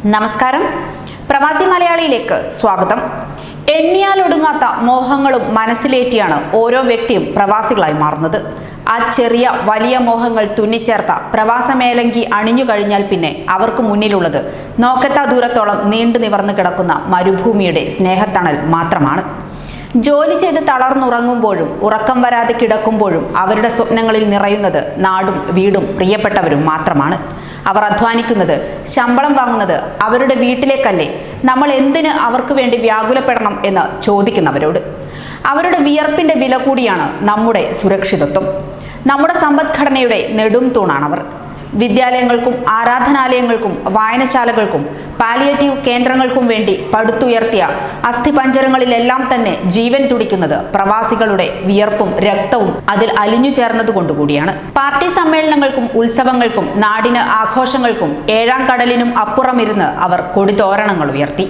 നമസ്കാരം. പ്രവാസി മലയാളിയിലേക്ക് സ്വാഗതം. എണ്ണിയാലൊടുങ്ങാത്ത മോഹങ്ങളും മനസ്സിലേറ്റിയാണ് ഓരോ വ്യക്തിയും പ്രവാസികളായി മാറുന്നത്. ആ ചെറിയ വലിയ മോഹങ്ങൾ തുന്നിച്ചേർത്ത പ്രവാസമേലങ്കി അണിഞ്ഞു കഴിഞ്ഞാൽ പിന്നെ അവർക്ക് മുന്നിലുള്ളത് നോക്കെത്താ ദൂരത്തോളം നീണ്ടു നിവർന്നു കിടക്കുന്ന മരുഭൂമിയുടെ സ്നേഹത്തണൽ മാത്രമാണ്. ജോലി ചെയ്ത് തളർന്നുറങ്ങുമ്പോഴും ഉറക്കം വരാതെ കിടക്കുമ്പോഴും അവരുടെ സ്വപ്നങ്ങളിൽ നിറയുന്നത് നാടും വീടും പ്രിയപ്പെട്ടവരും മാത്രമാണ്. അവർ അധ്വാനിക്കുന്നത്, ശമ്പളം വാങ്ങുന്നത് അവരുടെ വീട്ടിലേക്കല്ലേ? നമ്മൾ എന്തിന് അവർക്ക് വേണ്ടി വ്യാകുലപ്പെടണം എന്ന് ചോദിക്കുന്നവരോട്. അവരുടെ വിയർപ്പിന്റെ വില കൂടിയാണ് നമ്മുടെ സുരക്ഷിതത്വം. നമ്മുടെ സമ്പദ്ഘടനയുടെ നെടും തൂണാണവർ. വിദ്യാലയങ്ങൾക്കും ആരാധനാലയങ്ങൾക്കും വായനശാലകൾക്കും പാലിയേറ്റീവ് കേന്ദ്രങ്ങൾക്കും വേണ്ടി പടുത്തുയർത്തിയ അസ്ഥിപഞ്ജരങ്ങളിലെല്ലാം തന്നെ ജീവൻ തുടിക്കുന്നത് പ്രവാസികളുടെ വിയർപ്പും രക്തവും അതിൽ അലിഞ്ഞു ചേർന്നതുകൊണ്ടുകൂടിയാണ്. പാർട്ടി സമ്മേളനങ്ങൾക്കും ഉത്സവങ്ങൾക്കും നാടിന് ആഘോഷങ്ങൾക്കും ഏഴാം കടലിനും അപ്പുറമിരുന്ന് അവർ കൊടിതോരണങ്ങൾ ഉയർത്തി.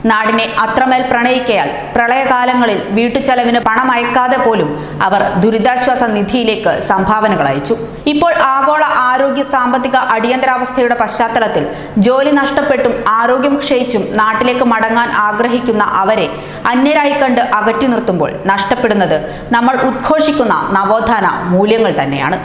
നാടിനെ അത്രമേൽ പ്രണയിക്കയാൽ പ്രളയകാലങ്ങളിൽ വീട്ടുചെലവിന് പണം അയക്കാതെ പോലും അവർ ദുരിതാശ്വാസ നിധിയിലേക്ക് സംഭാവനകൾ അയച്ചു. ഇപ്പോൾ ആഗോള ആരോഗ്യ സാമ്പത്തിക അടിയന്തരാവസ്ഥയുടെ പശ്ചാത്തലത്തിൽ ജോലി നഷ്ടപ്പെട്ടും ആരോഗ്യം ക്ഷയിച്ചും നാട്ടിലേക്ക് മടങ്ങാൻ ആഗ്രഹിക്കുന്ന അവരെ അന്യരായി കണ്ട് അകറ്റി നിർത്തുമ്പോൾ നഷ്ടപ്പെടുന്നത് നമ്മൾ ഉദ്ഘോഷിക്കുന്ന നവോത്ഥാന മൂല്യങ്ങൾ തന്നെയാണ്.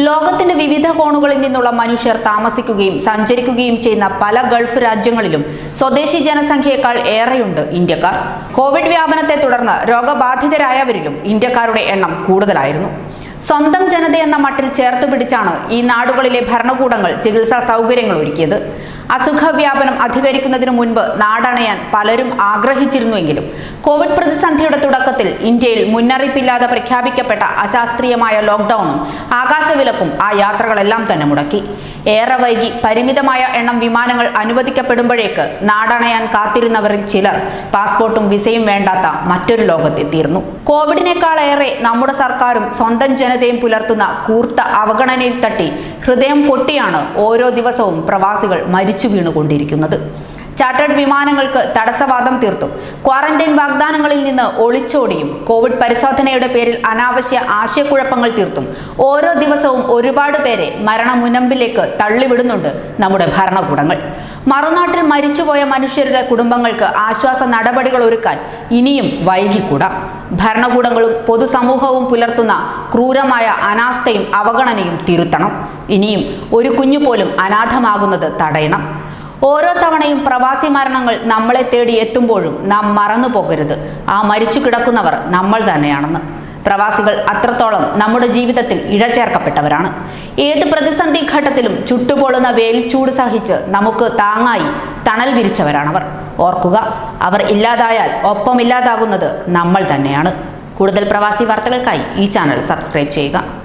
ലോകത്തിന്റെ വിവിധ കോണുകളിൽ നിന്നുള്ള മനുഷ്യർ താമസിക്കുകയും സഞ്ചരിക്കുകയും ചെയ്യുന്ന പല ഗൾഫ് രാജ്യങ്ങളിലും സ്വദേശി ജനസംഖ്യയേക്കാൾ ഏറെയുണ്ട് ഇന്ത്യക്കാർ. കോവിഡ് വ്യാപനത്തെ തുടർന്ന് രോഗബാധിതരായവരിലും ഇന്ത്യക്കാരുടെ എണ്ണം കൂടുതലായിരുന്നു. സ്വന്തം ജനതയെന്ന മട്ടിൽ ചേർത്ത് പിടിച്ചാണ് ഈ നാടുകളിലെ ഭരണകൂടങ്ങൾ ചികിത്സാ സൗകര്യങ്ങൾ ഒരുക്കിയത്. അസുഖവ്യാപനം അധികരിക്കുന്നതിനു മുൻപ് നാടണയാൻ പലരും ആഗ്രഹിച്ചിരുന്നുവെങ്കിലും കോവിഡ് പ്രതിസന്ധിയുടെ തുടക്കത്തിൽ ഇന്ത്യയിൽ മുന്നറിയിപ്പില്ലാതെ പ്രഖ്യാപിക്കപ്പെട്ട അശാസ്ത്രീയമായ ലോക്ക്ഡൌണും ആകാശവിലക്കും ആ യാത്രകളെല്ലാം തന്നെ മുടക്കി. ഏറെ വൈകി പരിമിതമായ എണ്ണം വിമാനങ്ങൾ അനുവദിക്കപ്പെടുമ്പോഴേക്ക് നാടണയാൻ കാത്തിരുന്നവരിൽ ചിലർ പാസ്പോർട്ടും വിസയും വേണ്ടാത്ത മറ്റൊരു ലോകത്തെത്തിയിരുന്നു. കോവിഡിനേക്കാളേറെ നമ്മുടെ സർക്കാരും സ്വന്തം ജനതയും പുലർത്തുന്ന കൂർത്ത അവഗണനയിൽ തട്ടി ഹൃദയം പൊട്ടിയാണ് ഓരോ ദിവസവും പ്രവാസികൾ മരിച്ചു വീണുകൊണ്ടിരിക്കുന്നത്. ചാർട്ടേഡ് വിമാനങ്ങൾക്ക് തടസ്സവാദം തീർത്തും ക്വാറന്റൈൻ വാഗ്ദാനങ്ങളിൽ നിന്ന് ഒളിച്ചോടിയും കോവിഡ് പരിശോധനയുടെ പേരിൽ അനാവശ്യ ആശയക്കുഴപ്പങ്ങൾ തീർത്തും ഓരോ ദിവസവും ഒരുപാട് പേരെ മരണമുനമ്പിലേക്ക് തള്ളിവിടുന്നുണ്ട് നമ്മുടെ ഭരണകൂടങ്ങൾ. മറുനാട്ടിൽ മരിച്ചുപോയ മനുഷ്യരുടെ കുടുംബങ്ങൾക്ക് ആശ്വാസ നടപടികൾ ഒരുക്കാൻ ഇനിയും വൈകിക്കൂടാ. ഭരണകൂടങ്ങളും പൊതുസമൂഹവും പുലർത്തുന്ന ക്രൂരമായ അനാസ്ഥയും അവഗണനയും തിരുത്തണം. ഇനിയും ഒരു കുഞ്ഞു പോലും അനാഥമാകുന്നത് തടയണം. ഓരോ തവണയും പ്രവാസി മരണങ്ങൾ നമ്മളെ തേടി എത്തുമ്പോഴും നാം മറന്നു പോകരുത്, ആ മരിച്ചു കിടക്കുന്നവർ നമ്മൾ തന്നെയാണെന്ന്. പ്രവാസികൾ അത്രത്തോളം നമ്മുടെ ജീവിതത്തിൽ ഇഴചേർക്കപ്പെട്ടവരാണ്. ഏത് പ്രതിസന്ധി ഘട്ടത്തിലും ചുട്ടുപൊള്ളുന്ന വെയിൽ ചൂട് സഹിച്ച് നമുക്ക് താങ്ങായി തണൽ വിരിച്ചവരാണവർ. ഓർക്കുക, അവർ ഇല്ലാതായാൽ ഒപ്പം ഇല്ലാതാകുന്നത് നമ്മൾ തന്നെയാണ്. കൂടുതൽ പ്രവാസി വാർത്തകൾക്കായി ഈ ചാനൽ സബ്സ്ക്രൈബ് ചെയ്യുക.